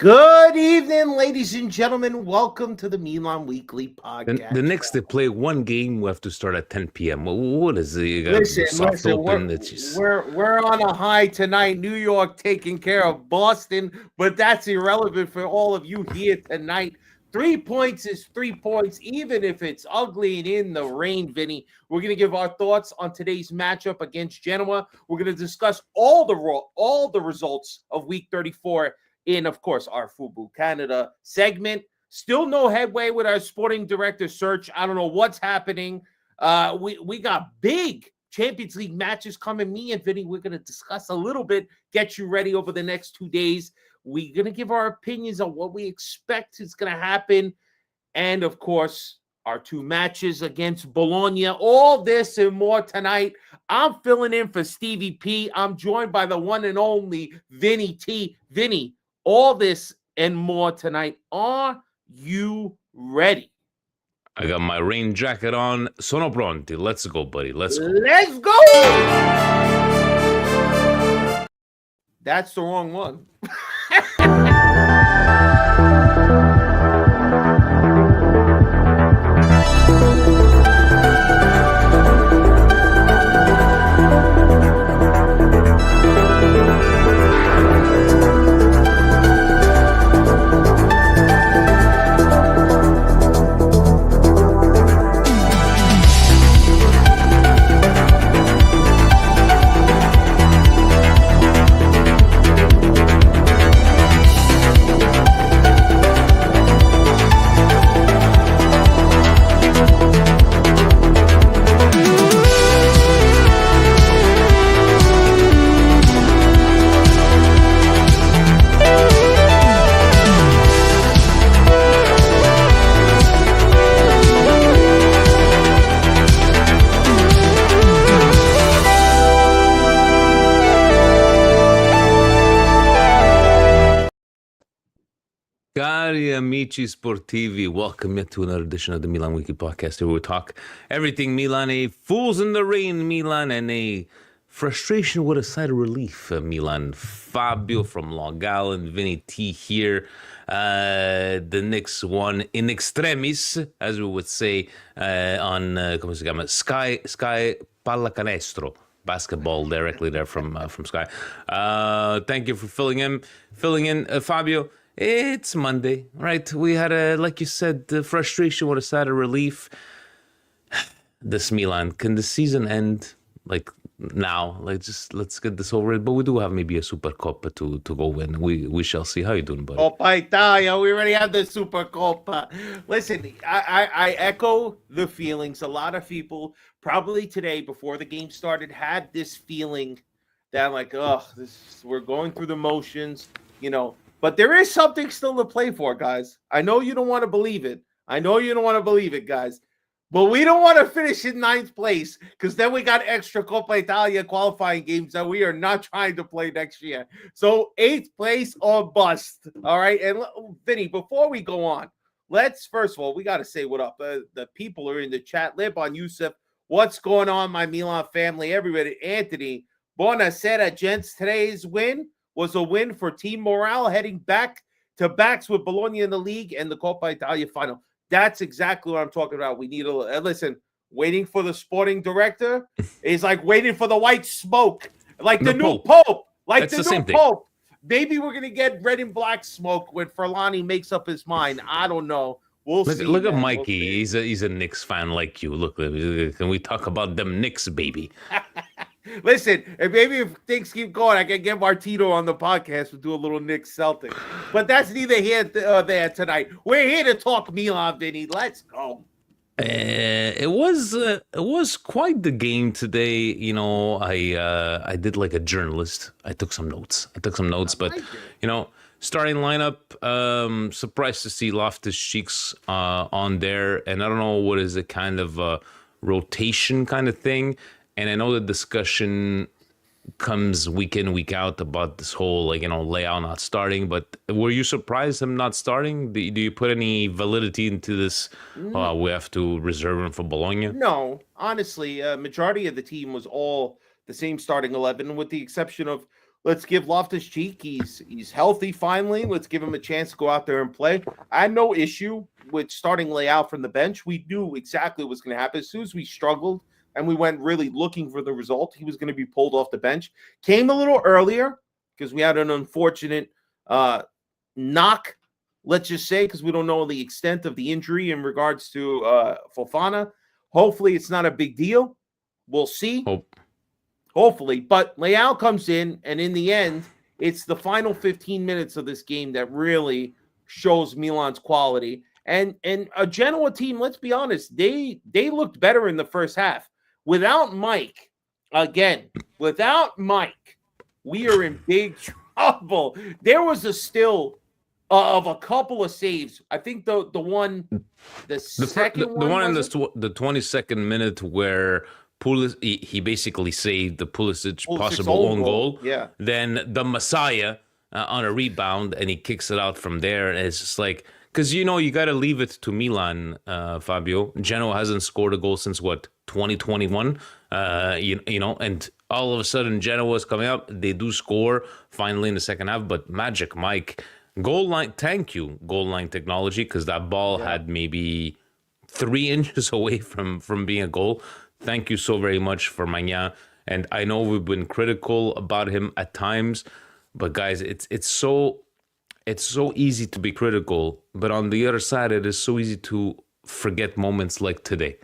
Good evening, ladies and gentlemen. Welcome to the Milan Weekly Podcast. The next they play one game, we have to start at 10 p.m. What is it? You got Listen, open. we're on a high tonight. New York taking care of Boston, but that's irrelevant for all of you here tonight. 3 points is 3 points, even if it's ugly and in the rain, Vinny. We're going to give our thoughts on today's matchup against Genoa. We're going to discuss all the results of Week 34 in, of course, our Fubu Canada segment. Still no headway with our sporting director search. I don't know what's happening. We got big Champions League matches coming. Me and Vinny, we're going to discuss a little bit, get you ready over the next 2 days. We're going to give our opinions on what we expect is going to happen. And, of course, our 2 matches against Bologna. All this and more tonight. I'm filling in for Stevie P. I'm joined by the one and only Vinny T. Vinny, all this and more tonight. Are you ready? I got my rain jacket on. Sono pronti. Let's go, buddy. Let's go. Let's go! That's the wrong one. Cari amici sportivi, welcome yet to another edition of the Milan Weekly Podcast, where we talk everything Milan, a fools in the rain Milan, and a frustration with a side of relief Milan. Fabio from Long Island, Vinny T here. The Knicks won in extremis, as we would say on come si chiama? Sky Pallacanestro. Basketball directly there from Sky. Thank you for filling in, Fabio. It's Monday, right? We had like you said, the frustration with a side of relief. This Milan, can the season end like now? Like, just let's get this over it. But we do have maybe a Super Coppa to go win. We shall see. How you doing, buddy? Coppa Italia, we already have the Super Coppa. Listen, I echo the feelings. A lot of people probably today, before the game started, had this feeling that like, we're going through the motions, you know. But there is something still to play for, guys. I know you don't want to believe it. Guys. But we don't want to finish in 9th place because then we got extra Coppa Italia qualifying games that we are not trying to play next year. So 8th place or bust. All right. And Vinny, before we go on, let's first of all, we got to say what up. The people are in the chat. Liban Yusuf, what's going on, my Milan family? Everybody. Anthony, buonasera, gents. Today's win was a win for team morale, heading back to backs with Bologna in the league and the Coppa Italia Final. That's exactly what I'm talking about. We need listen, waiting for the sporting director is like waiting for the white smoke, like the new Pope. Like the new Pope. Maybe we're going to get red and black smoke when Ferlani makes up his mind. I don't know. We'll see. Look at Mikey. He's a Knicks fan like you. Look, can we talk about them Knicks, baby? Listen, and maybe if things keep going, I can get Martino on the podcast to do a little Knicks Celtic. But that's neither here nor there tonight. We're here to talk Milan, Vinny. Let's go. It was quite the game today. You know, I did like a journalist. I took some notes, but you know, starting lineup. Surprised to see Loftus-Cheeks on there, and I don't know what is a kind of rotation kind of thing. And I know the discussion comes week in, week out about this whole, like, you know, Leao not starting. But were you surprised him not starting? Do you put any validity into this? We have to reserve him for Bologna? No, honestly, majority of the team was all the same starting 11, with the exception of Let's give Loftus-Cheek. He's healthy finally. Let's give him a chance to go out there and play. I had no issue with starting Leao from the bench. We knew exactly what was going to happen. As soon as we struggled and we went really looking for the result, he was going to be pulled off the bench. Came a little earlier because we had an unfortunate knock, let's just say, because we don't know the extent of the injury in regards to Fofana. Hopefully it's not a big deal. We'll see. Hopefully. But Leao comes in, and in the end, it's the final 15 minutes of this game that really shows Milan's quality. And a Genoa team, let's be honest, they looked better in the first half. Without Mike, we are in big trouble. There was a still of a couple of saves. I think the one in the 22nd minute where he basically saved the Pulisic's possible own goal. Yeah. Then the Messiah on a rebound, and he kicks it out from there. And it's just like, because you got to leave it to Milan, Fabio. Genoa hasn't scored a goal since 2021. And all of a sudden Genoa's coming up. They do score finally in the second half. But Magic Mike, goal line technology, because that ball had maybe 3 inches away from being a goal. Thank you so very much for Magnan. And I know we've been critical about him at times, but guys, it's so easy to be critical. But on the other side, it is so easy to forget moments like today.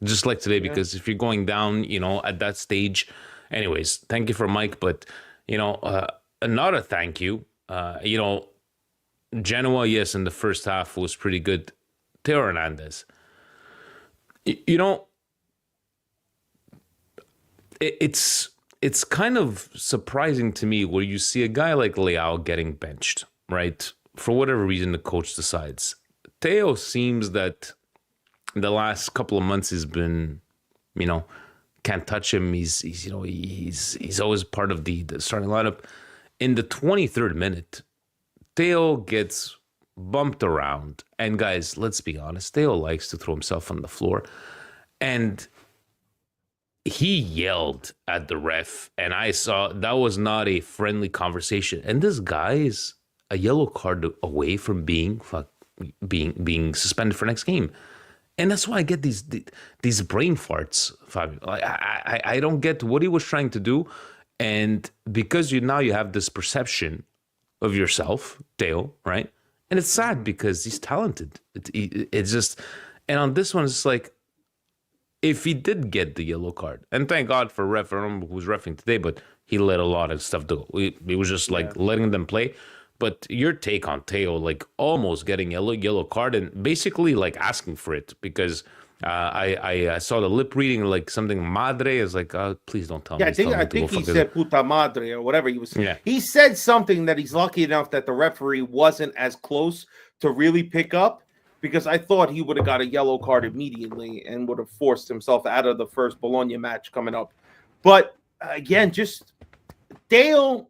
Just like today, because if you're going down, at that stage. Anyways, thank you for Mike. But, another thank you. Genoa, yes, in the first half was pretty good. Theo Hernandez. It's kind of surprising to me where you see a guy like Leao getting benched, right? For whatever reason, the coach decides. Theo seems that the last couple of months has been, can't touch him. He's always part of the starting lineup. In the 23rd minute, Theo gets bumped around. And guys, let's be honest, Theo likes to throw himself on the floor. And he yelled at the ref, and I saw that was not a friendly conversation. And this guy is a yellow card away from being suspended for next game. And that's why I get these brain farts, Fabio. I don't get what he was trying to do. And because now you have this perception of yourself, Theo, right? And it's sad because he's talented. It's just, and on this one, it's like, if he did get the yellow card, and thank God for ref, I don't remember who was reffing today, but he let a lot of stuff go. He was just letting them play. But your take on Theo, almost getting yellow card and basically asking for it, because I saw the lip reading something madre is please don't tell me. I think he said puta madre or whatever he was. Yeah. He said something that he's lucky enough that the referee wasn't as close to really pick up, because I thought he would have got a yellow card immediately and would have forced himself out of the first Bologna match coming up. But again, just Theo's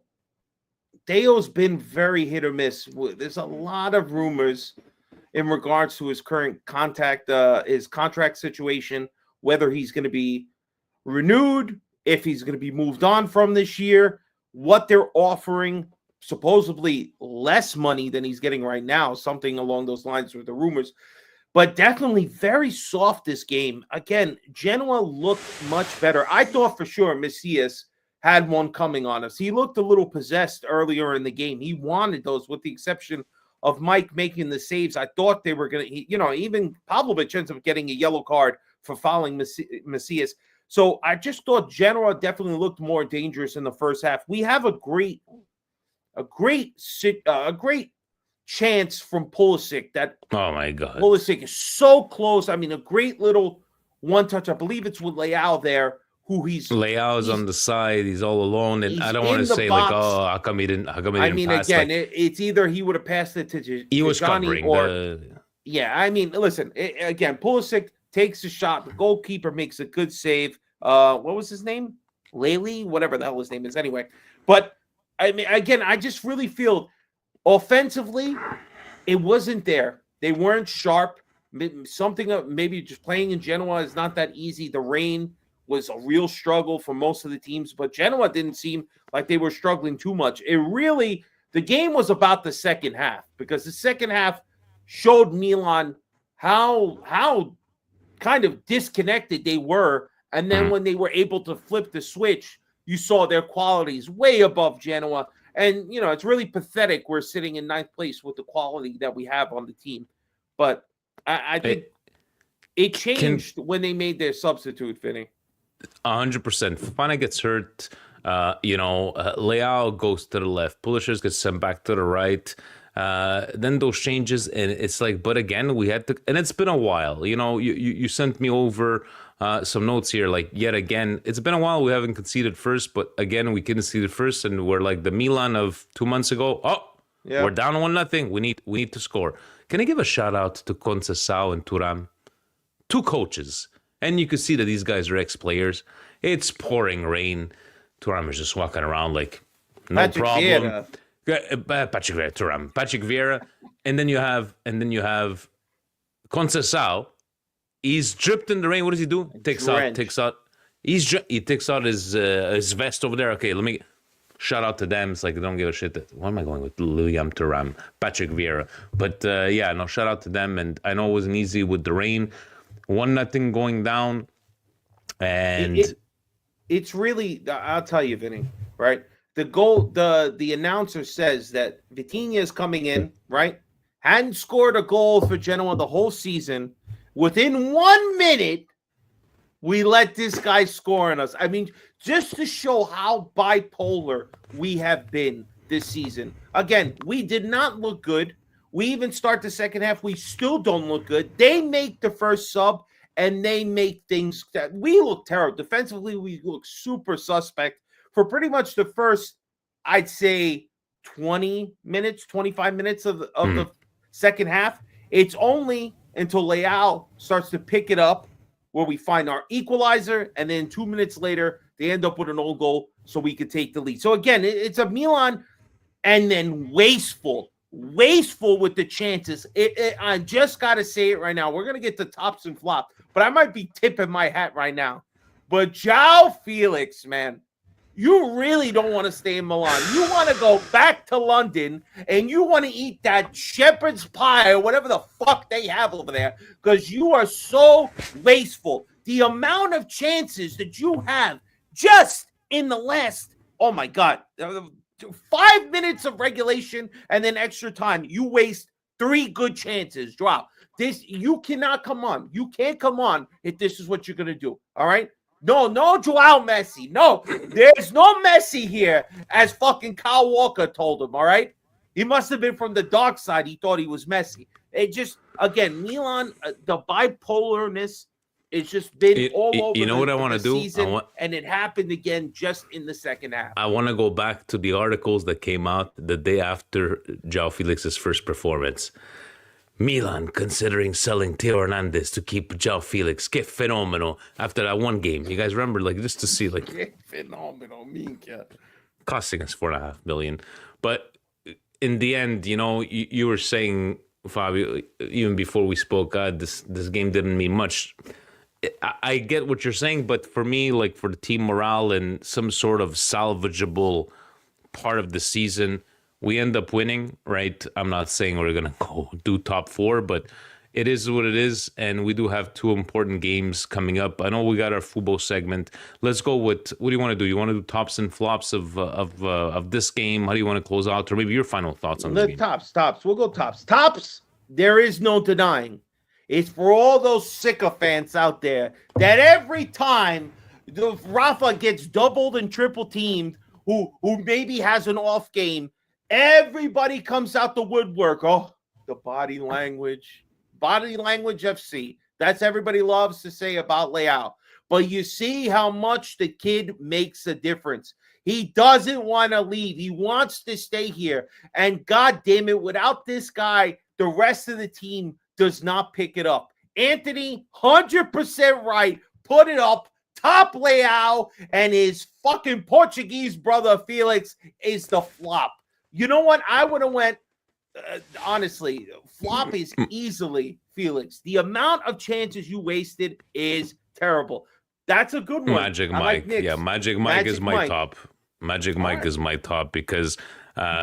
been very hit or miss. There's a lot of rumors in regards to his current his contract situation, whether he's going to be renewed, if he's going to be moved on from this year, what they're offering. Supposedly less money than he's getting right now, something along those lines with the rumors, but definitely very soft this game. Again, Genoa looked much better. I thought for sure Messias had one coming on us. He looked a little possessed earlier in the game. He wanted those, with the exception of Mike making the saves. I thought they were going to, even Pavlovic ends up getting a yellow card for fouling Messias. So I just thought Genoa definitely looked more dangerous in the first half. We have a great chance from Pulisic that, oh my God, Pulisic is so close. I mean, a great little one touch. I believe it's with Leao there, Leao's on the side. He's all alone, and I don't want to say how come he didn't pass? Again, it's either he would have passed it to he was covering listen, again, Pulisic takes a shot. The goalkeeper makes a good save. What was his name? Laley, whatever the hell his name is. Anyway, but I mean, again, I just really feel offensively, it wasn't there. They weren't sharp. Something maybe just playing in Genoa is not that easy. The rain was a real struggle for most of the teams, but Genoa didn't seem like they were struggling too much. The game was about the second half, because the second half showed Milan how kind of disconnected they were. And then when they were able to flip the switch, you saw their qualities way above Genoa. And, it's really pathetic we're sitting in ninth place with the quality that we have on the team. But I think it changed when they made their substitute, Vinny. 100%. Fofana gets hurt. Leao goes to the left. Pulisic gets sent back to the right. Then those changes, and it's like, but again, we had to, and it's been a while. You sent me over some notes here. Like, yet again, it's been a while. We haven't conceded first, but again, we conceded first, and we're like the Milan of 2 months ago. We're down 1-0. We need to score. Can I give a shout out to Conceição and Thuram, two coaches, and you can see that these guys are ex-players. It's pouring rain. Thuram is just walking around like no Patrick problem. Patrick Vieira, and then you have Conceição. He's dripped in the rain. What does he do? Takes out. He takes out his vest over there. Okay, let me shout out to them. It's like they don't give a shit. What am I going with? Liam Thuram, Patrick Vieira. But shout out to them. And I know it wasn't easy with the rain. 1-0 going down, and it's really. I'll tell you, Vinny. Right. The goal, the announcer says that Vitinha is coming in, right? Hadn't scored a goal for Genoa the whole season. Within 1 minute, we let this guy score on us. I mean, just to show how bipolar we have been this season. Again, we did not look good. We even start the second half. We still don't look good. They make the first sub, and they make things that we look terrible. Defensively, we look super suspect. For pretty much the first, I'd say 20 minutes, 25 minutes of the second half. It's only until Leao starts to pick it up where we find our equalizer, and then 2 minutes later, they end up with an own goal so we could take the lead. So again, it's a Milan, and then wasteful with the chances. I just got to say it right now. We're going to get to tops and flops, but I might be tipping my hat right now. But João Felix, man, you really don't want to stay in Milan. You want to go back to London, and you want to eat that shepherd's pie or whatever the fuck they have over there, because you are so wasteful. The amount of chances that you have just in the last, oh my God, 5 minutes of regulation and then extra time, you waste 3 good chances. Drop this. You cannot come on. You can't come on if this is what you're going to do. All right. No Joao Messi. No, there's no Messi here, as fucking Kyle Walker told him, all right? He must have been from the dark side. He thought he was Messi. It just, again, Milan, the bipolarness, it's just been all over you know what I want to do? Season, and it happened again just in the second half. I want to go back to the articles that came out the day after João Felix's first performance. Milan considering selling Theo Hernandez to keep João Felix. Que fenomeno. After that one game. You guys remember, like, just to see, like, Que fenomeno, minchia. Costing us $4.5 million. But in the end, you were saying, Fabio, even before we spoke, this game didn't mean much. I get what you're saying, but for me, like, for the team morale and some sort of salvageable part of the season, we end up winning, right? I'm not saying we're going to go do top 4, but it is what it is, and we do have 2 important games coming up. I know we got our football segment. Let's go with, what do you want to do? You want to do tops and flops of this game? How do you want to close out? Or maybe your final thoughts on this game? Tops. We'll go tops. Tops, there is no denying. It's for all those sycophants out there that every time Rafa gets doubled and triple teamed, who maybe has an off game, everybody comes out the woodwork. Oh, the body language FC. That's everybody loves to say about Leao. But you see how much the kid makes a difference. He doesn't want to leave. He wants to stay here. And God damn it, without this guy, the rest of the team does not pick it up. Anthony, 100% right. Put it up. Top Leao, and his fucking Portuguese brother Felix is the flop. You know what? I would have went, honestly, flop is easily Felix. The amount of chances you wasted is terrible. That's a good one. Magic I like Mike. Knicks. Yeah, Magic Mike is my Mike. top. Magic All Mike right. is my top because,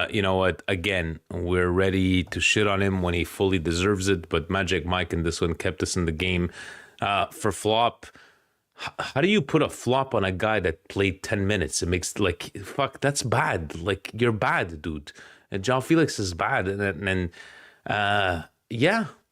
you know what? Again, we're ready to shit on him when he fully deserves it. But Magic Mike in this one kept us in the game. For flop, how do you put a flop on a guy that played 10 minutes? It makes like, fuck, that's bad. Like, you're bad, dude. And João Felix is bad.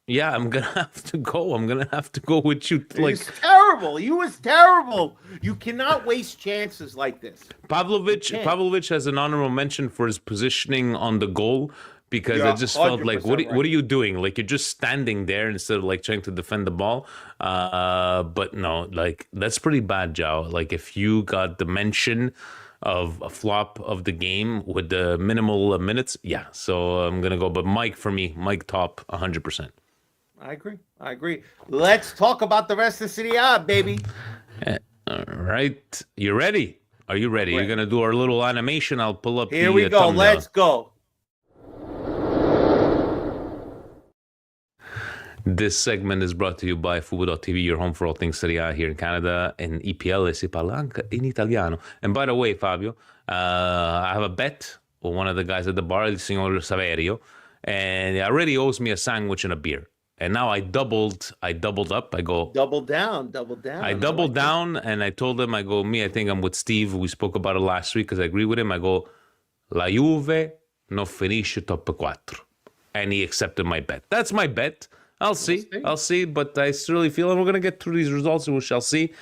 Yeah, I'm gonna have to go. I'm gonna have to go with you. He was terrible. He was terrible. You cannot waste chances like this. Pavlovic has an honorable mention for his positioning on the goal because I just felt like, what are you doing? Like, you're just standing there instead of like trying to defend the ball. But no, like, that's pretty bad, João. Like, if you got the mention of a flop of the game with the minimal minutes, yeah. So I'm gonna go. But Mike, for me, Mike top 100%. I agree. Let's talk about the rest of Serie A, baby. All right. You ready? Are you ready? You're going to do our little animation. I'll pull up Here we go. thumbnail. Let's go. This segment is brought to you by Fubo.tv, your home for all things Serie A here in Canada, and EPL si parla anche in italiano. And by the way, Fabio, I have a bet with one of the guys at the bar, il signor Saverio, and he already owes me a sandwich and a beer. And now I doubled up. I go double down. I doubled down, and I told him, I think I'm with Steve. We spoke about it last week because I agree with him. I go, La Juve non finisce top 4. And he accepted my bet. That's my bet. I'll see, but I really feel we're going to get through these results, and we shall see.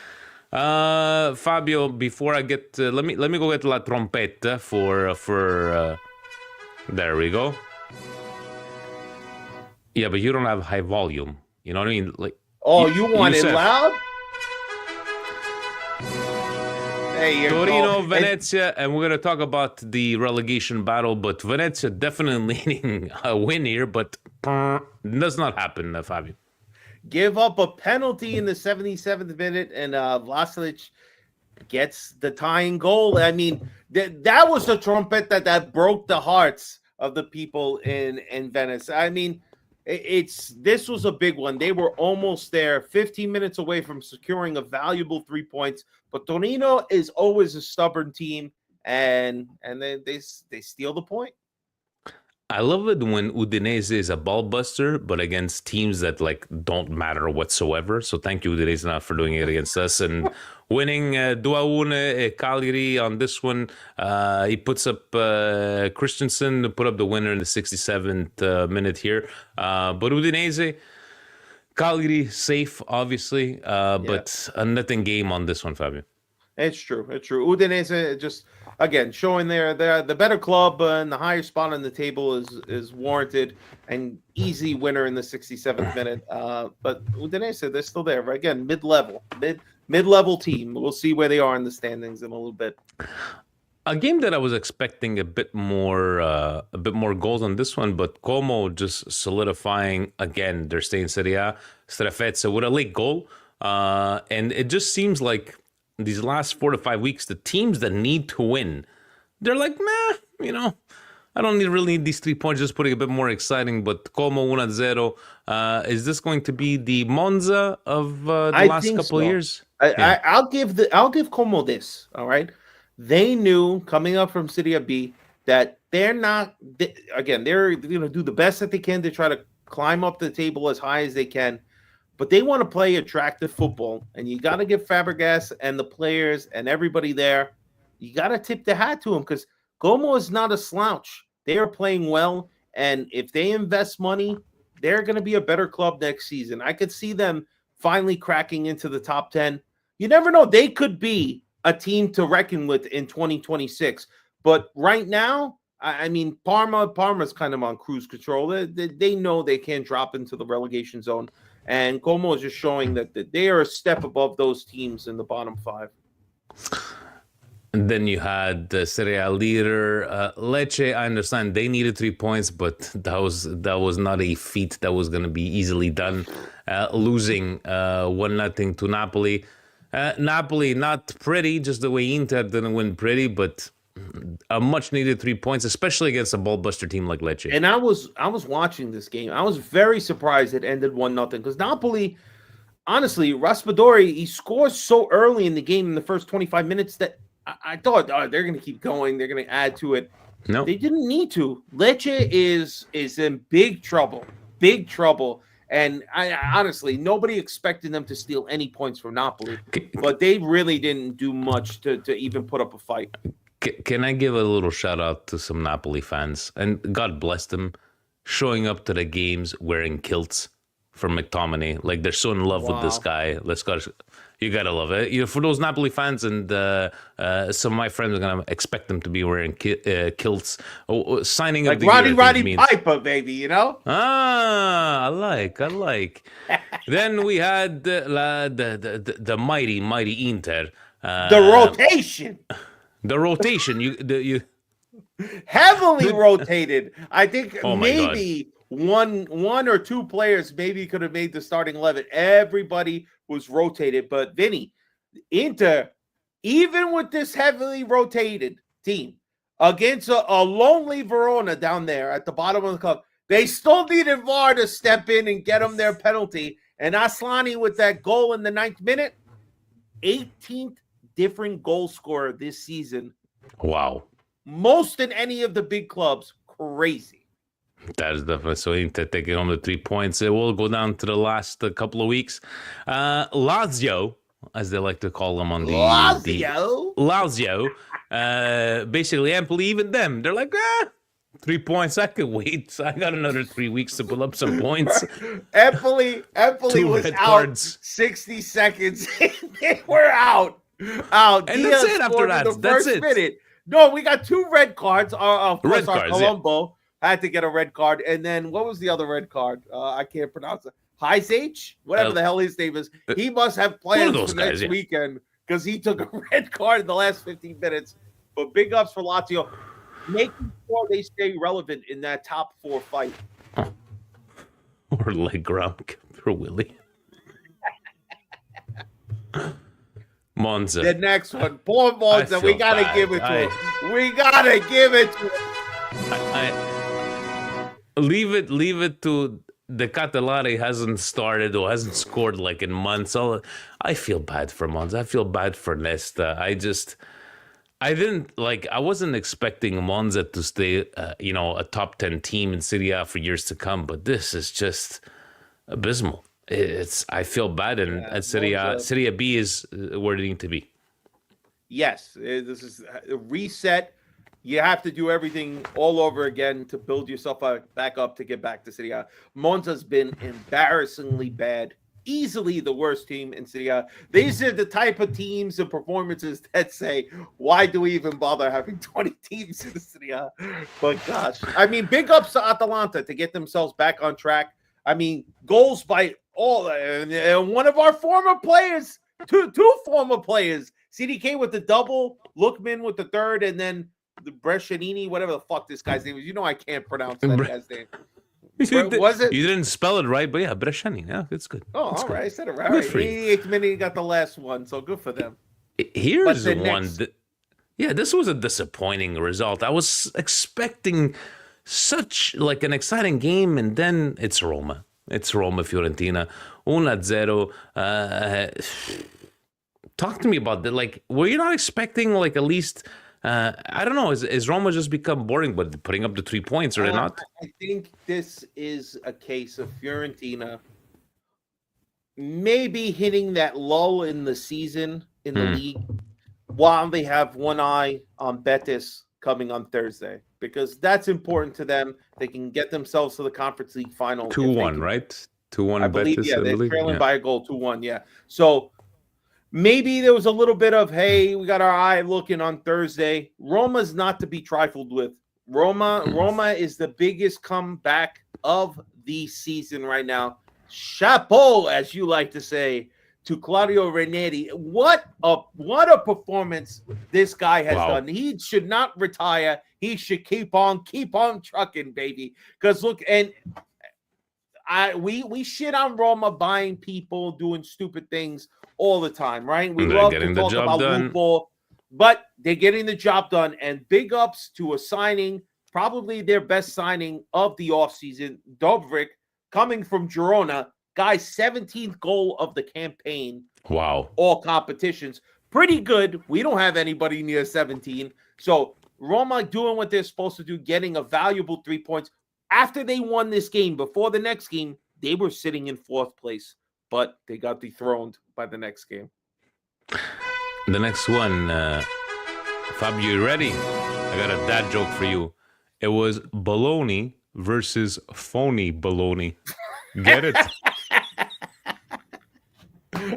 Fabio, before I get, let me go get la trompetta for there we go. Yeah, but you don't have high volume. You know what I mean? Like, you want it loud? There you Torino, Venezia, and we're going to talk about the relegation battle, but Venezia definitely needing a win here, but does not happen, Fabio. Give up a penalty in the 77th minute, and Vlasic gets the tying goal. I mean, that was the trumpet that broke the hearts of the people in Venice. I mean, this was a big one. They were almost there, 15 minutes away from securing a valuable 3 points. But Torino is always a stubborn team, and then they steal the point. I love it when Udinese is a ball buster, but against teams that like don't matter whatsoever. So thank you, Udinese, now for doing it against us and winning 2-1 Cagliari on this one. He puts up Christensen to put up the winner in the 67th minute here. But Udinese, Cagliari safe, obviously, but a nothing game on this one, Fabio. It's true. Udinese just, again, showing they're the better club and the higher spot on the table is warranted, and easy winner in the 67th minute. But Udinese, they're still there. Again, mid-level team. We'll see where they are in the standings in a little bit. A game that I was expecting a bit more goals on this one, but Como just solidifying again. They're staying Serie A. Strefezza with a late goal, and it just seems like these last 4 to 5 weeks, the teams that need to win, they're like, meh, I don't really need these 3 points, just putting a bit more exciting. But Como 1-0, is this going to be the Monza of the last couple of years? I'll give Como this. All right, they knew coming up from Serie B that they're going to do the best that they can to try to climb up the table as high as they can. But they want to play attractive football, and you got to give Fabregas and the players and everybody there, you got to tip the hat to them, because Como is not a slouch. They are playing well, and if they invest money, they're going to be a better club next season. I could see them finally cracking into the top 10. You never know. They could be a team to reckon with in 2026. But right now, I mean, Parma's kind of on cruise control. They know they can't drop into the relegation zone. And Como is just showing that they are a step above those teams in the bottom 5. And then you had the Serie A leader, Lecce. I understand they needed 3 points, but that was not a feat that was going to be easily done. Losing 1-0 to Napoli. Napoli, not pretty, just the way Inter didn't win pretty, but a much needed 3 points, especially against a ball buster team like Lecce. And I was watching this game. I was very surprised it ended 1-0, because Napoli, honestly, Raspadori, he scores so early in the game in the first 25 minutes that I thought they're going to keep going. They're going to add to it. No, They didn't need to. Lecce is in big trouble. And I honestly, nobody expected them to steal any points from Napoli, but they really didn't do much to even put up a fight. Can I give a little shout out to some Napoli fans? And God bless them, showing up to the games wearing kilts for McTominay. Like, they're so in love with this guy. You gotta love it. For those Napoli fans, and some of my friends are gonna expect them to be wearing kilts. Signing like of the Roddy year, Piper, baby. You know? I like. Then we had the mighty Inter. The rotation. The rotation. You heavily rotated. I think maybe one or two players maybe could have made the starting 11. Everybody was rotated, but Vinny, Inter, even with this heavily rotated team against a lonely Verona down there at the bottom of the cup, they still needed VAR to step in and get them their penalty. And Aslani with that goal in the 9th minute, 18th different goal scorer this season. Wow. Most in any of the big clubs. Crazy. That is definitely so. Inter taking home the 3 points. It will go down to the last couple of weeks. Lazio, as they like to call them on the Lazio. Basically, Empoli, even them, they're like, 3 points. I could wait. I got another 3 weeks to pull up some points. Empoli was out cards. 60 seconds. They were out. And that's it after that. That's it. Minute. No, we got 2 red cards. Of course, Colombo had to get a red card. And then what was the other red card? I can't pronounce it. Heisage? Whatever the hell his name is. He must have plans for next weekend because he took a red card in the last 15 minutes. But big ups for Lazio, making sure they stay relevant in that top 4 fight. Or like Gronk for Willie. Monza. The next one. Poor Monza. We got to give it to him. We got to give it to him. Leave it to the Catalari hasn't started or hasn't scored like in months. I feel bad for Monza. I feel bad for Nesta. I wasn't expecting Monza to stay, a top 10 team in Serie A for years to come, but this is just abysmal. I feel bad, and Serie B is where they need to be. Yes, this is a reset. You have to do everything all over again to build yourself back up to get back to Serie A. Monza's been embarrassingly bad. Easily the worst team in Serie A. These are the type of teams and performances that say, why do we even bother having 20 teams in the Serie A? But gosh, I mean, big ups to Atalanta to get themselves back on track. I mean, goals by all, and one of our former players, two former players, CDK with the double, Lookman with the third, and then the Brescianini, whatever the fuck this guy's name is. You know I can't pronounce that guy's name. Was it? You didn't spell it right, but yeah, Bresciani. Yeah, it's good. Oh, it's all good. right. I said it right. 88th minute, he got the last one, so good for them. Here's one. This was a disappointing result. I was expecting such like an exciting game, and then it's Roma. It's Roma-Fiorentina, 1-0. Talk to me about that. Like, were you not expecting like at least? I don't know. Is Roma just become boring, but putting up the 3 points, or not? I think this is a case of Fiorentina maybe hitting that lull in the season in the league while they have one eye on Betis coming on Thursday, because that's important to them. They can get themselves to the Conference League final. 2-1, right? 2-1 I believe, Betis, yeah, they're trailing by a goal, 2-1, yeah. So maybe there was a little bit of, hey, we got our eye looking on Thursday. Roma's not to be trifled with. Roma is the biggest comeback of the season right now. Chapeau, as you like to say, to Claudio Ranieri. What a performance this guy has done. He should not retire. He should keep on trucking, baby. Because look, and we shit on Roma buying people, doing stupid things all the time, right? We love to talk about loophole, but they're getting the job done. And big ups to a signing, probably their best signing of the offseason, Dobrik, coming from Girona. Guys, 17th goal of the campaign. Wow. All competitions. Pretty good. We don't have anybody near 17. So Roma doing what they're supposed to do, getting a valuable 3 points. After they won this game, before the next game, they were sitting in 4th place, but they got dethroned by the next game. The next one, Fabio, you ready? I got a dad joke for you. It was Bologna versus phony Bologna. Get it?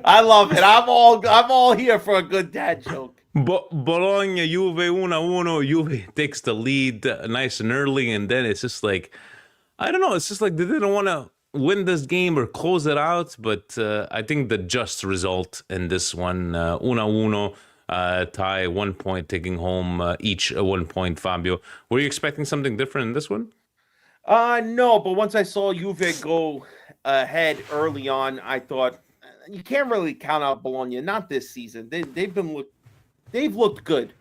I love it. I'm all here for a good dad joke. Bologna, Juve 1-1. Juve takes the lead nice and early, and then it's just like, I don't know. It's just like they didn't want to win this game or close it out, but I think the just result in this one, 1-1, tie, 1 point, taking home each 1 point. Fabio, were you expecting something different in this one? No, but once I saw Juve go ahead early on, I thought you can't really count out Bologna. Not this season. They've looked good,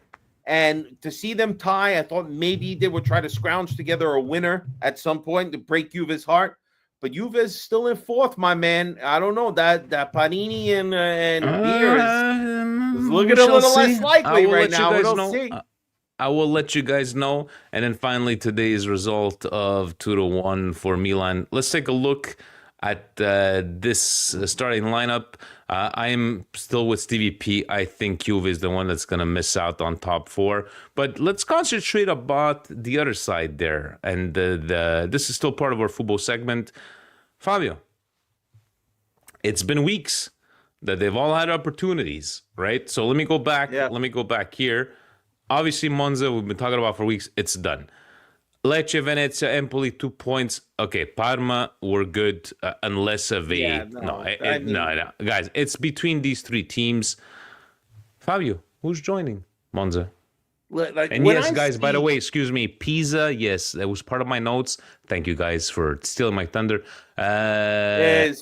and to see them tie, I thought maybe they would try to scrounge together a winner at some point to break Juve's heart. But Juve's still in 4th, my man. I don't know, that panini and beer is looking a little less likely right now. We'll see. I will let you guys know. And then finally, today's result of 2-1 for Milan. Let's take a look at this starting lineup. I am still with Stevie P. I think Juve is the one that's going to miss out on top 4. But let's concentrate about the other side there. And this is still part of our football segment. Fabio, it's been weeks that they've all had opportunities, right? So let me go back. Yeah. Let me go back here. Obviously, Monza, we've been talking about for weeks. It's done. Lecce, Venezia, Empoli, 2 points. Okay, Parma, we're good unless of a... No, guys, it's between these 3 teams. Fabio, who's joining Monza? And yes, guys, by the way, excuse me, Pisa, yes, that was part of my notes. Thank you guys for stealing my thunder. The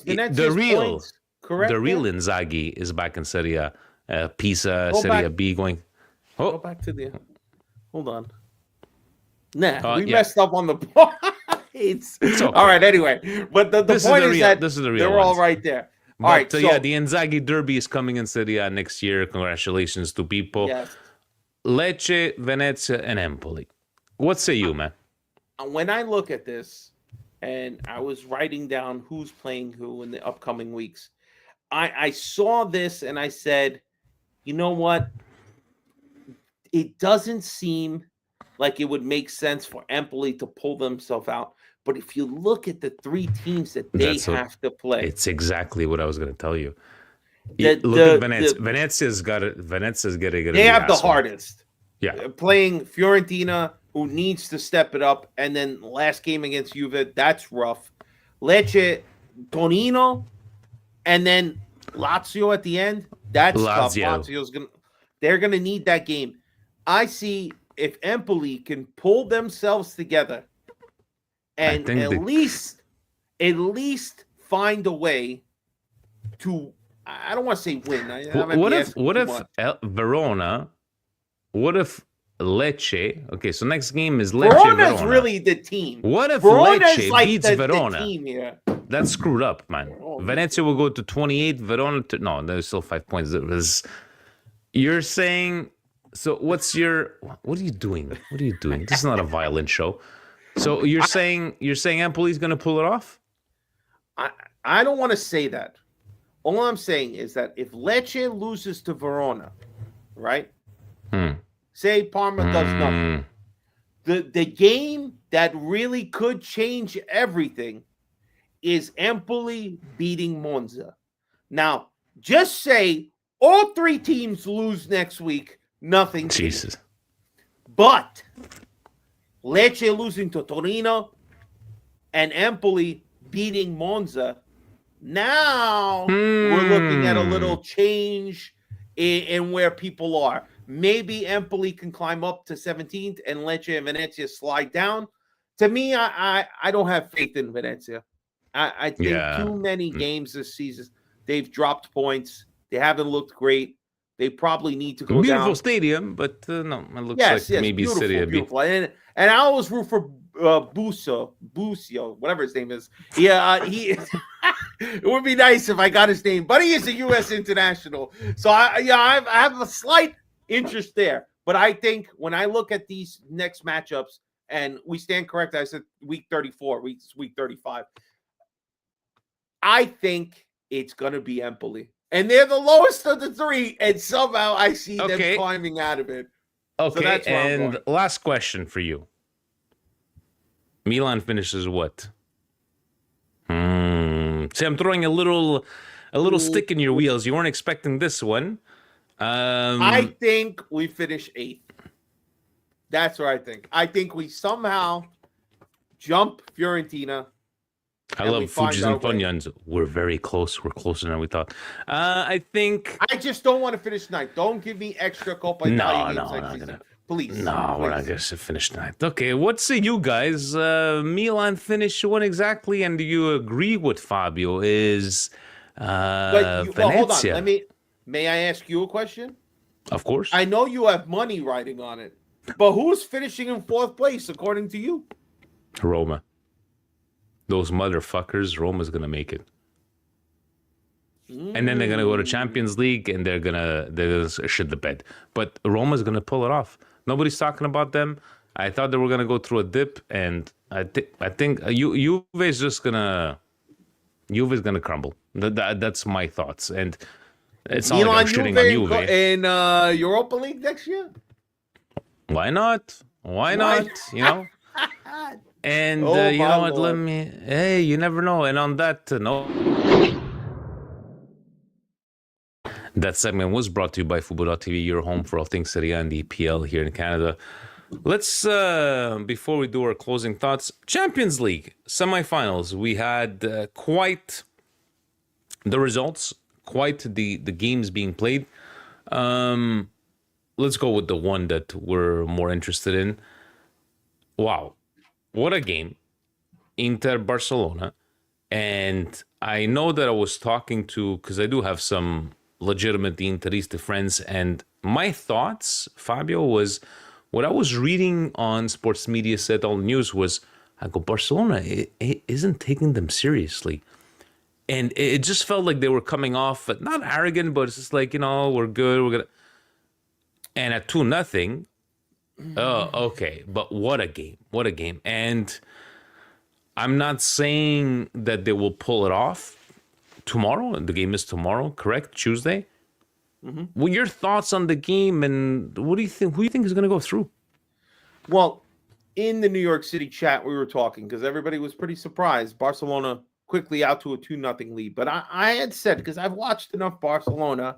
real Inzaghi is back in Serie A. Pisa, Serie B going... Go back to the... Hold on. Nah, we messed up on the points. Okay. All right, anyway. But the point is that they're all right there. All right, so the Inzaghi Derby is coming in Serie A next year. Congratulations to people. Yes. Lecce, Venezia, and Empoli. What say you, man? When I look at this, and I was writing down who's playing who in the upcoming weeks, I saw this and I said, you know what? It doesn't seem like it would make sense for Empoli to pull themselves out. But if you look at the 3 teams that they have to play, it's exactly what I was going to tell you. Look at Venezia. Venezia's got it. Venezia's getting it. They have the hardest. Yeah, playing Fiorentina, who needs to step it up, and then last game against Juve, that's rough. Lecce, Torino, and then Lazio at the end. That's tough. They're gonna need that game. I see if Empoli can pull themselves together and at least find a way to, I don't want to say win. What if Verona? What if Lecce? Okay, so next game is Lecce. Verona's really the team. What if Verona's Lecce beats Verona? The team here. That's screwed up, man. Venezia will go to 28. Verona no, there's still 5 points. You're saying. So what are you doing? What are you doing? This is not a violent show. So you're saying Empoli's going to pull it off? I don't want to say that. All I'm saying is that if Lecce loses to Verona, right? Say Parma does nothing. The game that really could change everything is Empoli beating Monza. Now, just say all 3 teams lose next week, nothing. Jesus. But Lecce losing to Torino and Empoli beating Monza, now we're looking at a little change in where people are. Maybe Empoli can climb up to 17th and Lecce and Venezia slide down. To me, I don't have faith in Venezia. I think too many games this season, they've dropped points. They haven't looked great. They probably need to go beautiful down. stadium, but no, it looks like maybe Serie B. And I always root for Busio, whatever his name is. Yeah, It would be nice if I got his name, but he is a U.S. international. So I have a slight interest there. But I think when I look at these next matchups, and we stand correct, I said week 34, week 35. I think it's going to be Empoli. And they're the lowest of the three, and somehow I see them climbing out of it. Okay, so that's where I'm and going. Last question for you. Milan finishes what? See, I'm throwing a little stick in your wheels. You weren't expecting this one. I think we finish 8th. That's what I think. I think we somehow jump Fiorentina. I love Fujis and Funyuns. We're very close. We're closer than we thought. I think. I just don't want to finish 9th. Don't give me extra Coppa Italia games next season. Please. No, we're not going to finish 9th. Okay, what say you guys? Milan finished one exactly, and do you agree with Fabio? Is Venezia? Well, hold on. May I ask you a question? Of course. I know you have money riding on it, but who's finishing in 4th place according to you? Roma. Those motherfuckers. Roma's going to make it. And then they're going to go to Champions League, and they're gonna shit the bed. But Roma's going to pull it off. Nobody's talking about them. I thought they were going to go through a dip, and I think Juve's just gonna crumble. That's my thoughts, and it's not like I'm shitting on Juve in Europa League next year. Why not? Why not? You know. And you know what? Lord. Hey, you never know. And on that note. That segment was brought to you by Fubo.tv, your home for all things Serie A and the EPL here in Canada. Let's, before we do our closing thoughts, Champions League semifinals. We had quite the results, quite the games being played. Let's go with the one that we're more interested in. Wow, what a game. Inter-Barcelona. And I know that I was talking to, because I do have some legitimate Interista friends, and my thoughts, Fabio, was what I was reading on sports media said all the news was, I go, Barcelona it isn't taking them seriously. And it just felt like they were coming off, not arrogant, but it's just like, we're good, we're gonna. And at 2-0, okay, but what a game. And I'm not saying that they will pull it off tomorrow. The game is tomorrow, correct? Tuesday. Mm-hmm. Well, your thoughts on the game, and what do you think? Who do you think is going to go through? Well, in the New York City chat, we were talking because everybody was pretty surprised. Barcelona quickly out to a 2-0 lead. But I had said, because I've watched enough Barcelona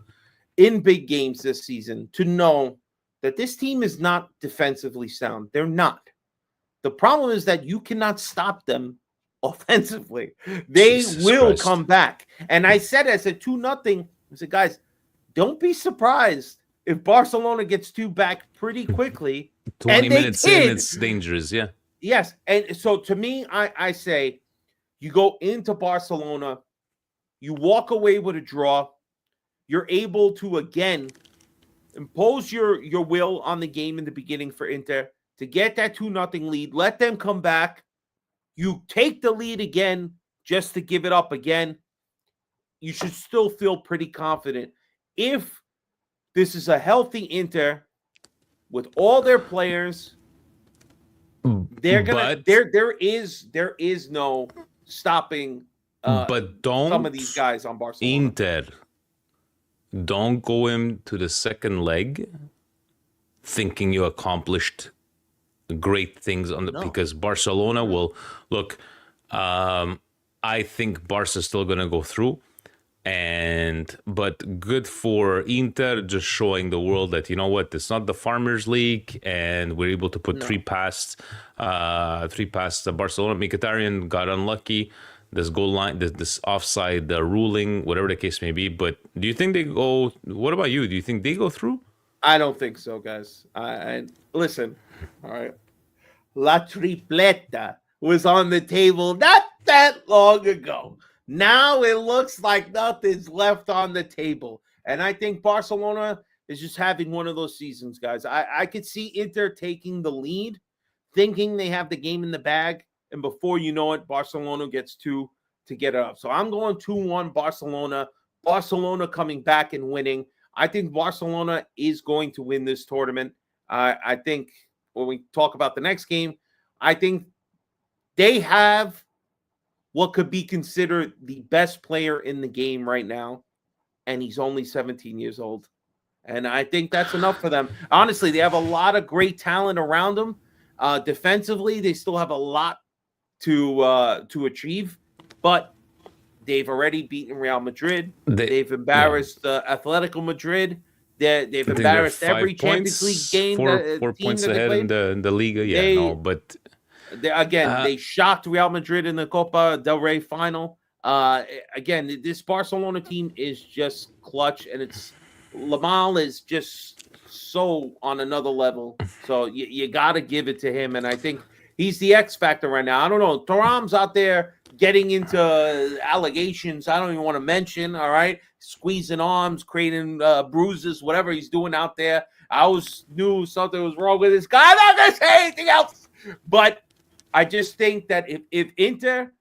in big games this season to know that this team is not defensively sound. They're not. The problem is that you cannot stop them offensively. They Jesus will Christ. come back. And I said, as a 2-0, I said, guys, don't be surprised if Barcelona gets 2 back pretty quickly. 20 minutes in, it's dangerous, yeah. Yes. And so to me, I say you go into Barcelona, you walk away with a draw, you're able to, again, impose your will on the game in the beginning for Inter to get that 2-0 lead, let them come back. You take the lead again just to give it up again. You should still feel pretty confident. If this is a healthy Inter with all their players, they're gonna there is no stopping but don't some of these guys on Barcelona. Inter don't go into the second leg thinking you accomplished great things because Barcelona will look. I think Barca's still going to go through, but good for Inter, just showing the world that it's not the Farmers League, and we're able to put 3 past Barcelona. Mkhitaryan got unlucky. This goal line, this offside ruling, whatever the case may be. But do you think they go? What about you? Do you think they go through? I don't think so, guys. Listen, all right. La Tripleta was on the table not that long ago. Now it looks like nothing's left on the table. And I think Barcelona is just having one of those seasons, guys. I could see Inter taking the lead, thinking they have the game in the bag. And before you know it, Barcelona gets 2 to get it up. So I'm going 2-1 Barcelona. Barcelona coming back and winning. I think Barcelona is going to win this tournament. I think when we talk about the next game, I think they have what could be considered the best player in the game right now, and he's only 17 years old. And I think that's enough for them. Honestly, they have a lot of great talent around them. Defensively, they still have a lot to achieve, but they've already beaten Real Madrid. They've embarrassed Atletico Madrid. They've embarrassed every Champions League game. Four points ahead in the Liga. They shocked Real Madrid in the Coppa del Rey final. Again, this Barcelona team is just clutch, and it's Lamal is just so on another level. So you got to give it to him, and I think he's the X factor right now. I don't know. Thuram's out there getting into allegations I don't even want to mention, all right? Squeezing arms, creating bruises, whatever he's doing out there. I always knew something was wrong with this guy. I'm not going to say anything else. But I just think that if Inter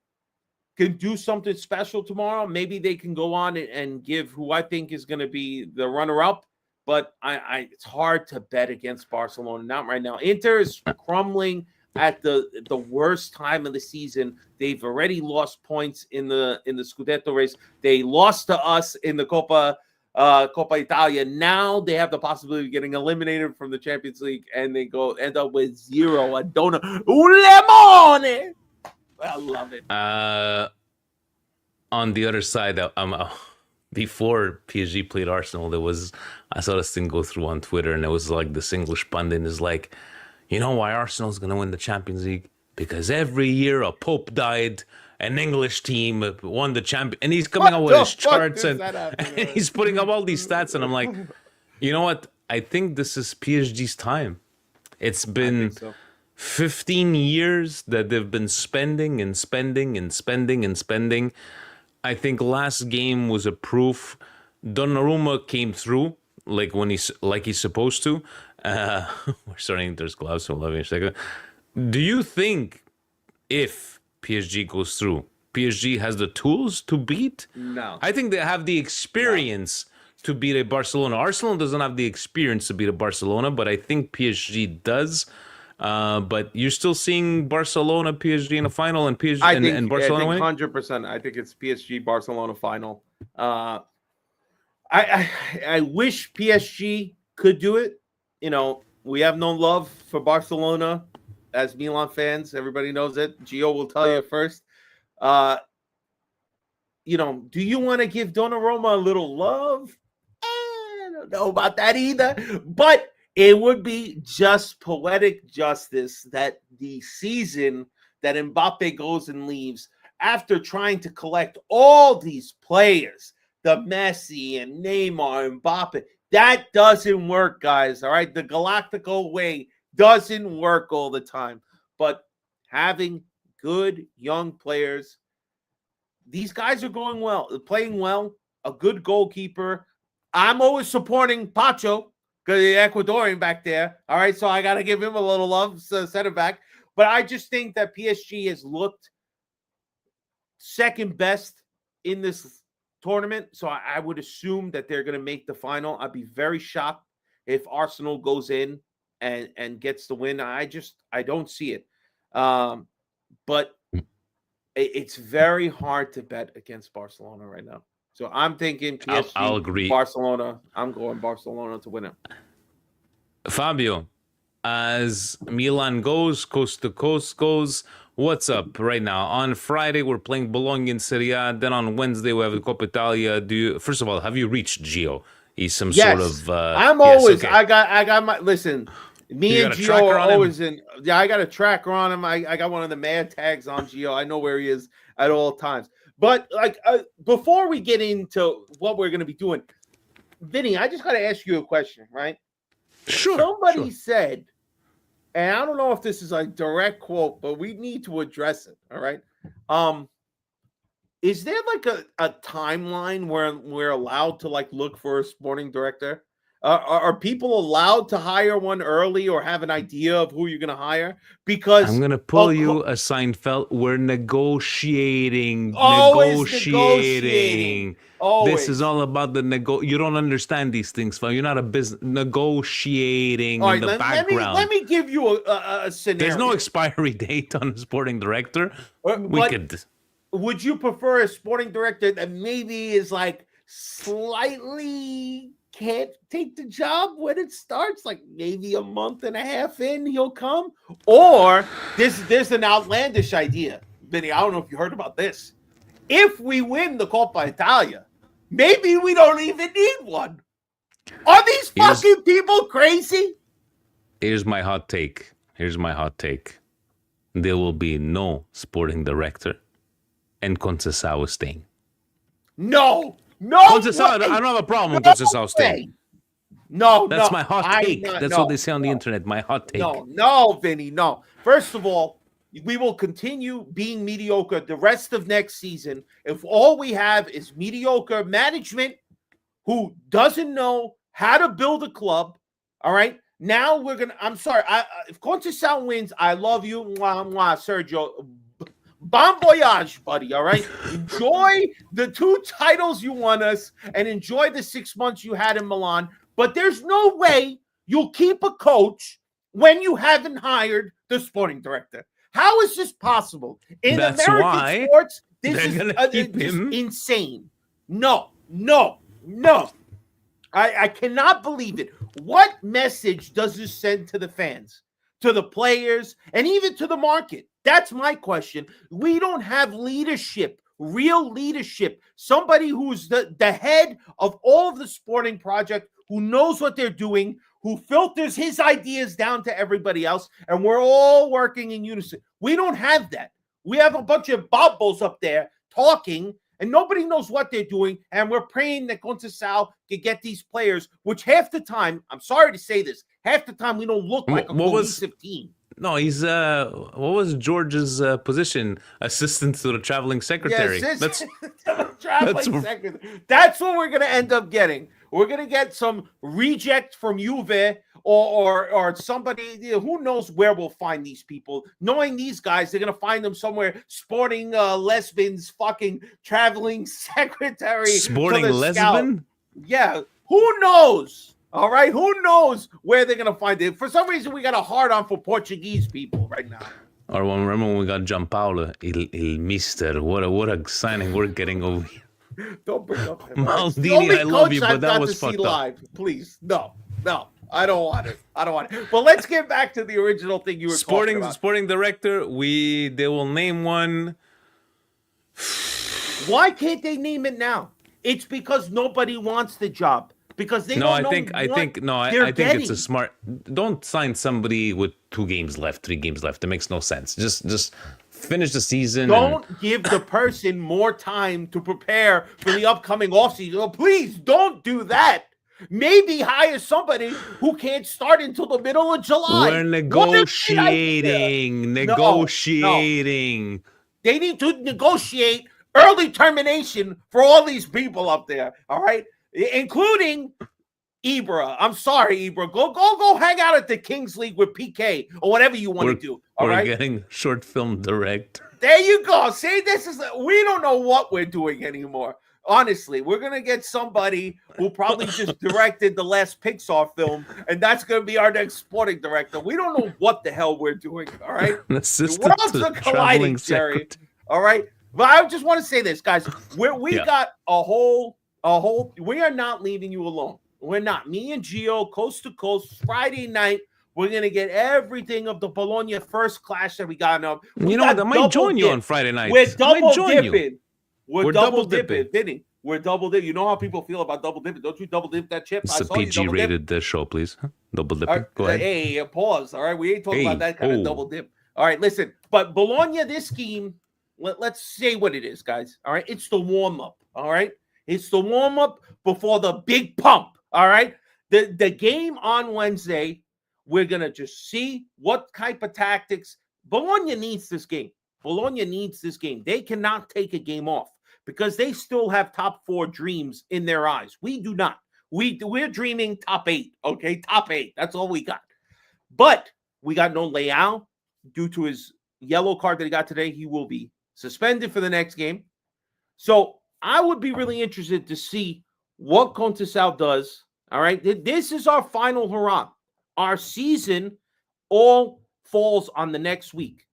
can do something special tomorrow, maybe they can go on and give who I think is going to be the runner-up. But it's hard to bet against Barcelona. Not right now. Inter is crumbling at the worst time of the season. They've already lost points in the Scudetto race. They lost to us in the Coppa Italia. Now they have the possibility of getting eliminated from the Champions League, and they end up with 0. I don't know. Lemone! I love it. On the other side, before PSG played Arsenal, I saw this thing go through on Twitter, and it was like this English pundit is like, you know why Arsenal's going to win the Champions League? Because every year a Pope died, an English team won the champion. And he's coming out with his charts and he's putting up all these stats. And I'm like, you know what? I think this is PSG's time. It's been 15 years that they've been spending and spending and spending and spending. I think last game was a proof. Donnarumma came through like he's supposed to. We're starting there's gloves, so love you a second. Do you think if PSG goes through, PSG has the tools to beat? No. I think they have the experience to beat a Barcelona. Arsenal doesn't have the experience to beat a Barcelona, but I think PSG does. But you're still seeing Barcelona, PSG in the final, and PSG and Barcelona winning? 100%. I think it's PSG Barcelona final. I wish PSG could do it. You know, we have no love for Barcelona as Milan fans. Everybody knows it. Gio will tell you first. You know, do you want to give Donnarumma a little love? I don't know about that either. But it would be just poetic justice that the season that Mbappe goes and leaves after trying to collect all these players, the Messi and Neymar and Mbappe, that doesn't work, guys, all right? The Galactical way doesn't work all the time. But having good young players, these guys are going well, playing well, a good goalkeeper. I'm always supporting Pacho, because the Ecuadorian back there, all right? So I got to give him a little love, center back. But I just think that PSG has looked second best in this tournament, so I would assume that they're going to make the final. I'd be very shocked if Arsenal goes in and gets the win. I don't see it. But it's very hard to bet against Barcelona right now. So I'm thinking PSG, I'll agree. Barcelona. I'm going Barcelona to win it. Fabio, as Milan goes, coast to coast goes, what's up right now? On Friday, we're playing Bologna in Serie A. Then on Wednesday, we have the Coppa Italia. First of all, have you reached Gio? He's some sort of... I'm always... Okay. I got my... Listen, me and Gio are always in... Yeah, I got a tracker on him. I got one of the mad tags on Gio. I know where he is at all times. But like before we get into what we're going to be doing, Vinny, I just got to ask you a question, right? Sure. Somebody said, and I don't know if this is a direct quote, but we need to address it. All right. Is there like a timeline where we're allowed to like look for a sporting director? Are people allowed to hire one early or have an idea of who you're going to hire? Because I'm going to pull you a Seinfeld. We're negotiating. Always negotiating. Always. This is all about the You don't understand these things, fam. You're not a business negotiating in the background. Let me give you a scenario. There's no expiry date on a sporting director. Would you prefer a sporting director that maybe is like slightly can't take the job when it starts, like maybe a month and a half in he'll come? Or there's an outlandish idea, Vinny. I don't know if you heard about this. If we win the Coppa Italia, maybe we don't even need one. Are these fucking people crazy? Here's my hot take. There will be no sporting director, and Conceição is staying. No. Conceição, I don't have a problem with Conceição staying. That's my hot take. That's what they say on the internet. My hot take. No, Vinny, no. First of all, we will continue being mediocre the rest of next season if all we have is mediocre management who doesn't know how to build a club. All right. Now I'm sorry. If Conceição wins, I love you. Mwah, mwah, Sergio. Bon voyage, buddy. All right. Enjoy the 2 titles you won us and enjoy the 6 months you had in Milan. But there's no way you'll keep a coach when you haven't hired the sporting director. How is this possible? In American sports, this is insane. No. I cannot believe it. What message does this send to the fans, to the players, and even to the market? That's my question. We don't have leadership, real leadership, somebody who's the head of all of the sporting project, who knows what they're doing, who filters his ideas down to everybody else, and we're all working in unison. We don't have that. We have a bunch of bobbos up there talking, and nobody knows what they're doing, and we're praying that Conceição can get these players, which half the time, I'm sorry to say this, half the time we don't look like a cohesive team. No, he's what was George's position? Assistant to the traveling secretary. Secretary. That's what we're going to end up getting. We're going to get some reject from Juve or somebody. Who knows where we'll find these people? Knowing these guys, they're going to find them somewhere sporting lesbians, fucking traveling secretary. Sporting lesbian? Yeah. Who knows? All right, who knows where they're gonna find it? For some reason, we got a hard on for Portuguese people right now. Or remember when we got Gianpaolo, il Mister. What a signing we're getting over here. Don't bring up him. Maldini, I love you, but that was fucked up. Live. Please, no, I don't want it. But let's get back to the original thing you were talking about. Sporting director. They will name one. Why can't they name it now? It's because nobody wants the job. Because they don't know I think it's a smart. Don't sign somebody with 2 games left, 3 games left. It makes no sense. Just finish the season. Don't give the person more time to prepare for the upcoming offseason. Oh, please don't do that. Maybe hire somebody who can't start until the middle of July. We're negotiating. No. They need to negotiate early termination for all these people up there. All right. Including Ibra. I'm sorry, Ibra. Go hang out at the Kings League with PK or whatever you want to do. We're getting short film direct. There you go. See, we don't know what we're doing anymore. Honestly, we're going to get somebody who probably just directed the last Pixar film, and that's going to be our next sporting director. We don't know what the hell we're doing, all right? The worlds are colliding, Jerry. All right? But I just want to say this, guys. We got a whole we are not leaving you alone. We're not. Me and Gio, coast to coast, Friday night. We're going to get everything of the Bologna first clash that we got now. You know what? I might join you on Friday night. We're double dipping. We're double dipping. Vinny, we're double dipping. You know how people feel about double dipping. Don't you double dip that chip? It's a PG-rated show, please. Double dipping. Go ahead. Hey, pause. All right. We ain't talking about that kind of double dip. All right, listen. But Bologna, this game, let's say what it is, guys. All right. It's the warm-up. All right. It's the warm-up before the big pump, all right? The game on Wednesday, we're going to just see what type of tactics. Bologna needs this game. They cannot take a game off because they still have top 4 dreams in their eyes. We do not. We're dreaming top 8, okay? Top 8. That's all we got. But we got no Leão due to his yellow card that he got today. He will be suspended for the next game. So I would be really interested to see what Contisau does. All right. This is our final hurrah. Our season all falls on the next week.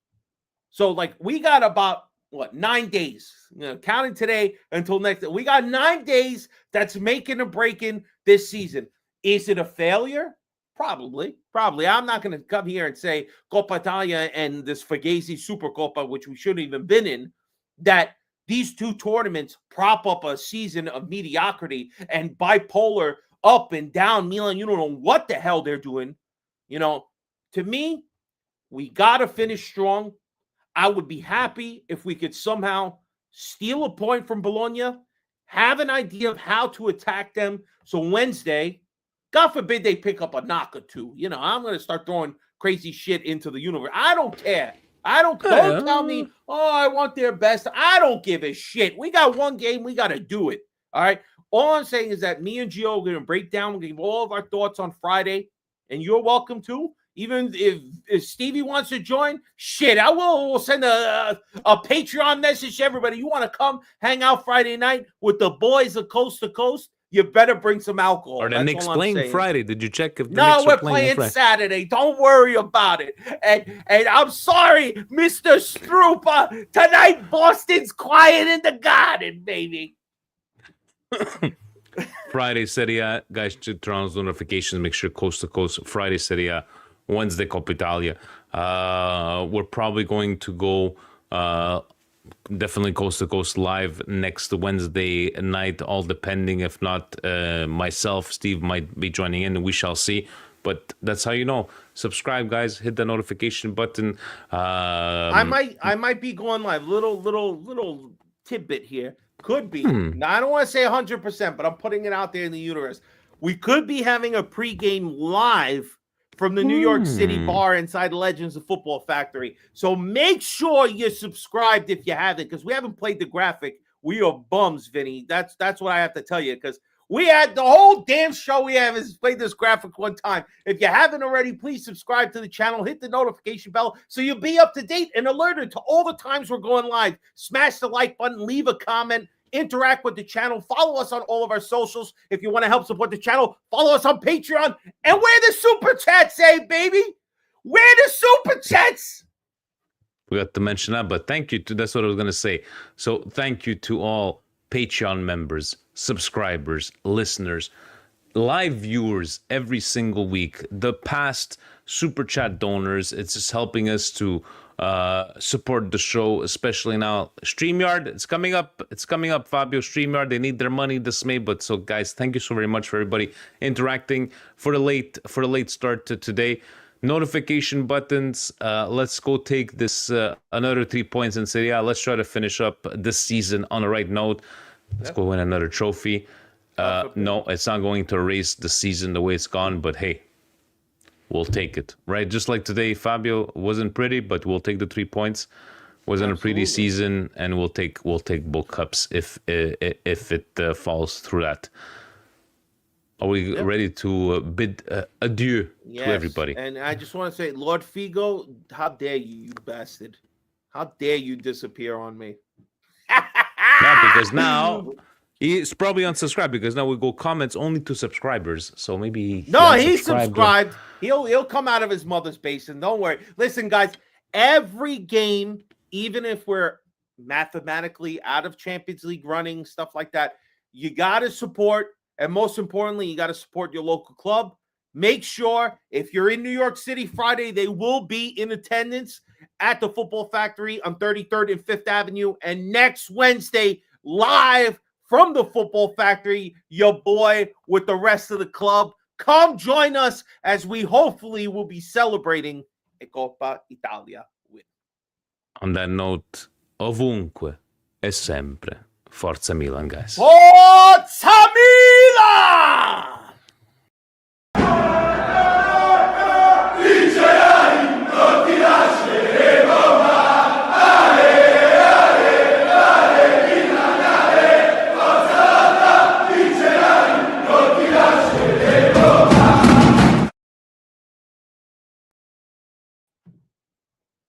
So, like, we got about, 9 days, counting today until next. We got 9 days that's making or breaking this season. Is it a failure? Probably. I'm not going to come here and say Coppa Italia and this Fugazi Supercoppa, which we shouldn't even been in, that these two tournaments prop up a season of mediocrity and bipolar up and down. Milan, you don't know what the hell they're doing. To me, we got to finish strong. I would be happy if we could somehow steal a point from Bologna, have an idea of how to attack them. So Wednesday, God forbid they pick up a knock or two. I'm going to start throwing crazy shit into the universe. I don't care. Don't tell me, I want their best. I don't give a shit. We got one game. We got to do it. All right. All I'm saying is that me and Gio are going to break down. We're going to give all of our thoughts on Friday, and you're welcome to. Even if Stevie wants to join, shit, I will send a Patreon message to everybody. You want to come hang out Friday night with the boys of Coast to Coast? You better bring some alcohol. Or the Knicks playing Friday. Did you check if the No, Knicks we're are playing playing Saturday. Don't worry about it. And I'm sorry, Mr. Strupa. Tonight, Boston's quiet in the garden, baby. Friday Serie A, guys, to turn on those notifications. Make sure Coast to Coast. Friday Serie A, Wednesday Coppa Italia. We're probably going to go definitely Coast to Coast live next Wednesday night, all depending. If not, myself, Steve might be joining in. We shall see. But that's how you know. Subscribe, guys. Hit the notification button. I might be going live. Little tidbit here. Could be. Now, I don't want to say 100%, but I'm putting it out there in the universe. We could be having a pregame live from the New York City bar inside Legends of Football Factory. So make sure you're subscribed if you haven't, because we haven't played the graphic. We are bums, Vinny. That's what I have to tell you, because we had the whole damn show we have is played this graphic one time. If you haven't already, please subscribe to the channel. Hit the notification bell so you'll be up to date and alerted to all the times we're going live. Smash the like button, leave a comment, interact with the channel. Follow us on all of our socials. If you want to help support the channel, follow us on Patreon. And where the super chats say, baby? Where the super chats? We got to mention that, but thank you to, that's what I was going to say. So thank you to all Patreon members, subscribers, listeners, live viewers every single week, the past super chat donors. It's just helping us to support the show, especially now. StreamYard, it's coming up, Fabio. StreamYard, they need their money this May. But so guys, thank you so very much for everybody interacting for the late start to today. Notification buttons. Let's go take this another 3 points in Serie A. Let's try to finish up this season on the right note. Let's go win another trophy. No, it's not going to erase the season the way it's gone, but hey, we'll take it, right? Just like today, Fabio wasn't pretty, but we'll take the 3 points. Wasn't a pretty season, and we'll take both cups if it falls through that. Are we ready to bid adieu to everybody? And I just want to say, Lord Figo, how dare you bastard? How dare you disappear on me? Yeah, because now he's probably unsubscribed, because now we go comments only to subscribers. So maybe he's subscribed. He'll come out of his mother's basement. Don't worry. Listen, guys, every game, even if we're mathematically out of Champions League running, stuff like that, you got to support. And most importantly, you got to support your local club. Make sure if you're in New York City Friday, they will be in attendance at the Football Factory on 33rd and 5th Avenue. And next Wednesday, live from the Football Factory, your boy with the rest of the club. Come join us as we hopefully will be celebrating a Coppa Italia win. On that note, ovunque e sempre, Forza Milan, guys. Forza Milan!